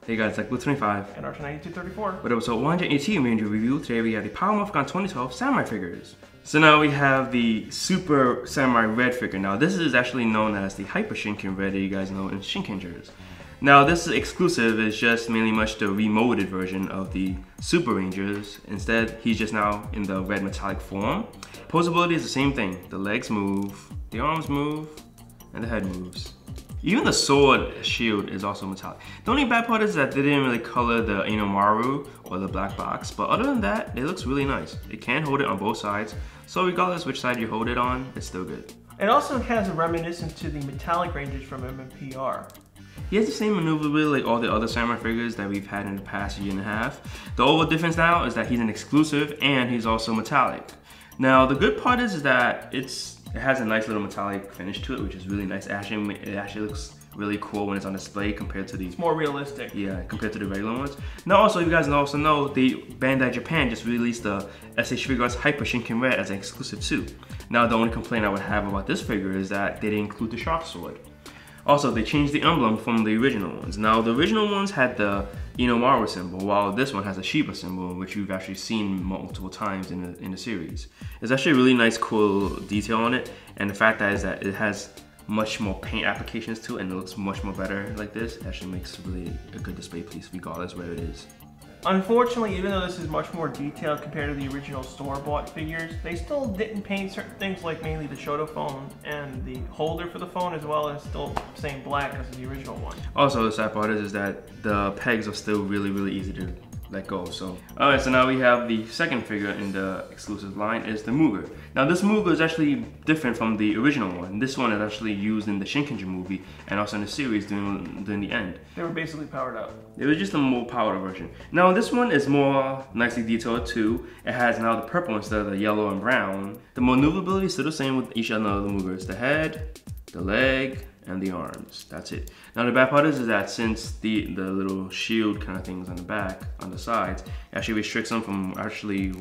Hey guys, it's Blue25 and Archer9234. with episode 118 Ranger Review. Today we have the Power Morphicon 2012 Samurai figures. So now we have the Super Samurai Red figure. Now this is actually known as the Hyper Shinken Red that you guys know in Shinkengers. Now this is exclusive, it's just mainly much the remolded version of the Super Rangers. Instead, he's just now in the red metallic form. Posability is the same thing. The legs move, the arms move, and the head moves. Even the sword shield is also metallic. The only bad part is that they didn't really color the Inomaru or the black box, but other than that, it looks really nice. It can hold it on both sides, so regardless which side you hold it on, it's still good. It also has a reminiscence to the metallic Rangers from MMPR. He has the same maneuverability like all the other Samurai figures that we've had in the past year and a half. The only difference now is that he's an exclusive and he's also metallic. Now the good part is that it has a nice little metallic finish to it, which is really nice. It actually looks really cool when it's on display compared to these. It's more realistic. Yeah, compared to the regular ones. Now also, you guys also know the Bandai Japan just released the SH Figuarts Hyper Shinken Red as an exclusive too. Now the only complaint I would have about this figure is that they didn't include the shark sword. Also, they changed the emblem from the original ones. Now the original ones had the Inomaru symbol, while this one has a Shiba symbol, which you've actually seen multiple times in the series. There's actually a really nice, cool detail on it, and the fact that is that it has much more paint applications to it, and it looks much more better like this. It actually makes really a good display piece, regardless where it is. Unfortunately, even though this is much more detailed compared to the original store-bought figures, they still didn't paint certain things like mainly the Shoto phone and the holder for the phone, as well as still same black as the original one. Also, the sad part is that the pegs are still really easy to let go. So, alright, so now we have the second figure in the exclusive line is the Mooger. Now this Mooger is actually different from the original one. This one is actually used in the Shinkenger movie and also in the series during the end. They were basically powered up. It was just a more powered version. Now this one is more nicely detailed too. It has now the purple instead of the yellow and brown. The maneuverability is still the same with each of the Moogers. The head, the leg, and the arms. That's it. Now the bad part is that since the little shield kind of things on the back, on the sides, it actually restricts them from actually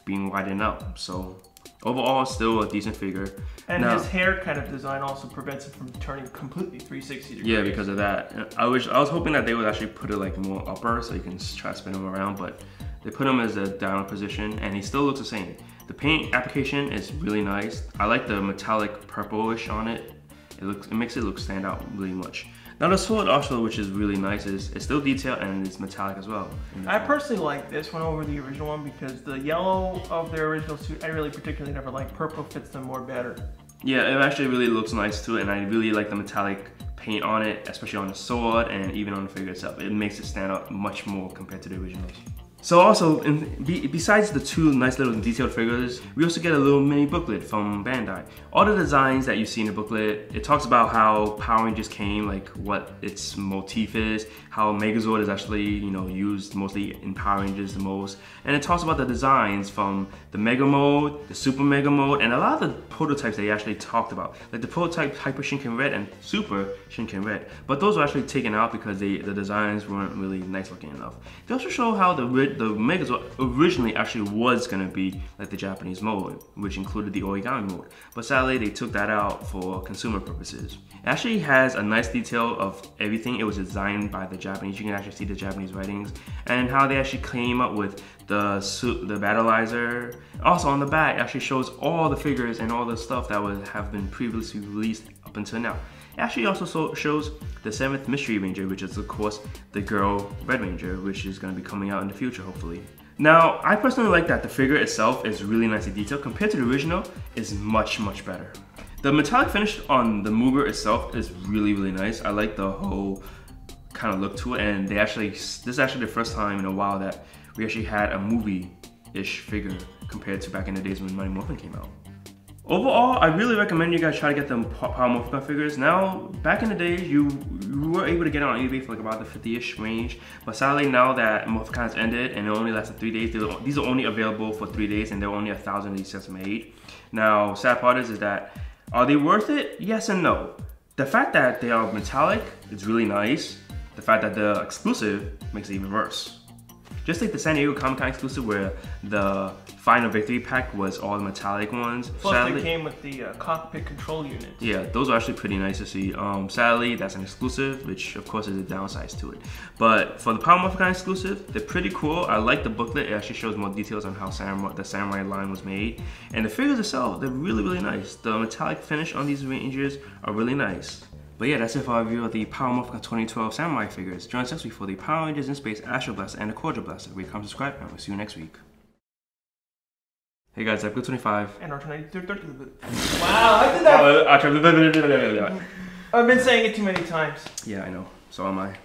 being widened out. So overall, still a decent figure. And now, his hair kind of design also prevents it from turning completely 360 degrees. Yeah, because of that. I was hoping that they would actually put it like more upper so you can try to spin him around, but they put him as a down position and he still looks the same. The paint application is really nice. I like the metallic purplish on it. It makes it stand out really much. Now the sword also, which is really nice, is still detailed and it's metallic as well. I personally like this one over the original one because the yellow of their original suit, I really particularly never liked. Purple fits them more better. Yeah, it actually really looks nice too, and I really like the metallic paint on it, especially on the sword and even on the figure itself. It makes it stand out much more compared to the originals. So also, besides the two nice little detailed figures, we also get a little mini booklet from Bandai. All the designs that you see in the booklet, it talks about how Power Rangers came, like what its motif is, how Megazord is actually, used mostly in Power Rangers the most, and it talks about the designs from the Mega Mode, the Super Mega Mode, and a lot of the prototypes they actually talked about, like the prototype Hyper Shinken Red and Super Shinken Red. But those were actually taken out because the designs weren't really nice looking enough. They also show how the Megazord originally actually was going to be like the Japanese mode, which included the origami mode, but sadly they took that out for consumer purposes. It actually has a nice detail of everything. It was designed by the Japanese. You can actually see the Japanese writings and how they actually came up with the battleizer. Also on the back, it actually shows all the figures and all the stuff that would have been previously released up until now. It actually also shows the 7th Mystery Ranger, which is of course the girl Red Ranger, which is going to be coming out in the future hopefully. Now, I personally like that the figure itself is really nicely detailed. Compared to the original, it's much better. The metallic finish on the Mooger itself is really nice. I like the whole kind of look to it, and this is actually the first time in a while that we actually had a movie-ish figure compared to back in the days when Mighty Morphin came out. Overall, I really recommend you guys try to get the Power Morphicon figures. Now, back in the days, you were able to get it on eBay for like about the 50-ish range, but sadly now that Morphicon has ended and it only lasted 3 days, these are only available for 3 days, and there were only 1,000 of these sets made. Now, sad part is that, are they worth it? Yes and no. The fact that they are metallic is really nice. The fact that they're exclusive makes it even worse. Just like the San Diego Comic-Con exclusive where the Final Victory Pack was all the metallic ones. Plus sadly, they came with the cockpit control units. Yeah, those are actually pretty nice to see. Sadly, that's an exclusive, which of course is a downside to it. But for the Power Morphicon exclusive, they're pretty cool. I like the booklet. It actually shows more details on how the Samurai line was made. And the figures itself, they're really, really nice. The metallic finish on these Rangers are really nice. But yeah, that's it for our review of the Power Morphicon 2012 Samurai figures. Join us next week for the Power Rangers in Space Astro Blaster and the Quadra Blaster. Come subscribe, and we'll see you next week. Hey guys, episode 25. And R290. Wow, I did that. I've been saying it too many times. Yeah, I know. So am I.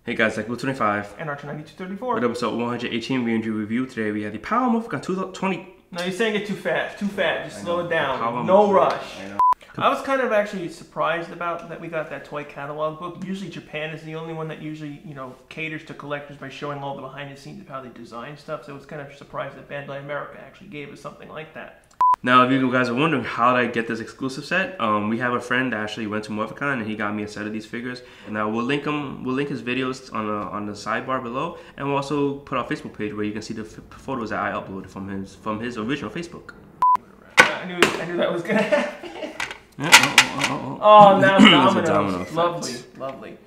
Hey guys, episode 25. And R29234. With episode 118, we enjoy review. Today we have the Power Morphicon 2020. No, you're saying it too fast. Too fast. Just slow it down. No rush. I know. I was kind of actually surprised about that we got that toy catalog book. Usually Japan is the only one that usually, you know, caters to collectors by showing all the behind the scenes of how they design stuff. So I was kind of surprised that Bandai America actually gave us something like that. Now, if you guys are wondering how did I get this exclusive set, we have a friend that actually went to Morphicon and he got me a set of these figures. And now we'll link his videos on the sidebar below, and we'll also put our Facebook page where you can see the photos that I uploaded from his original Facebook. I knew that was gonna happen. Yeah, oh, now dominoes. lovely, lovely.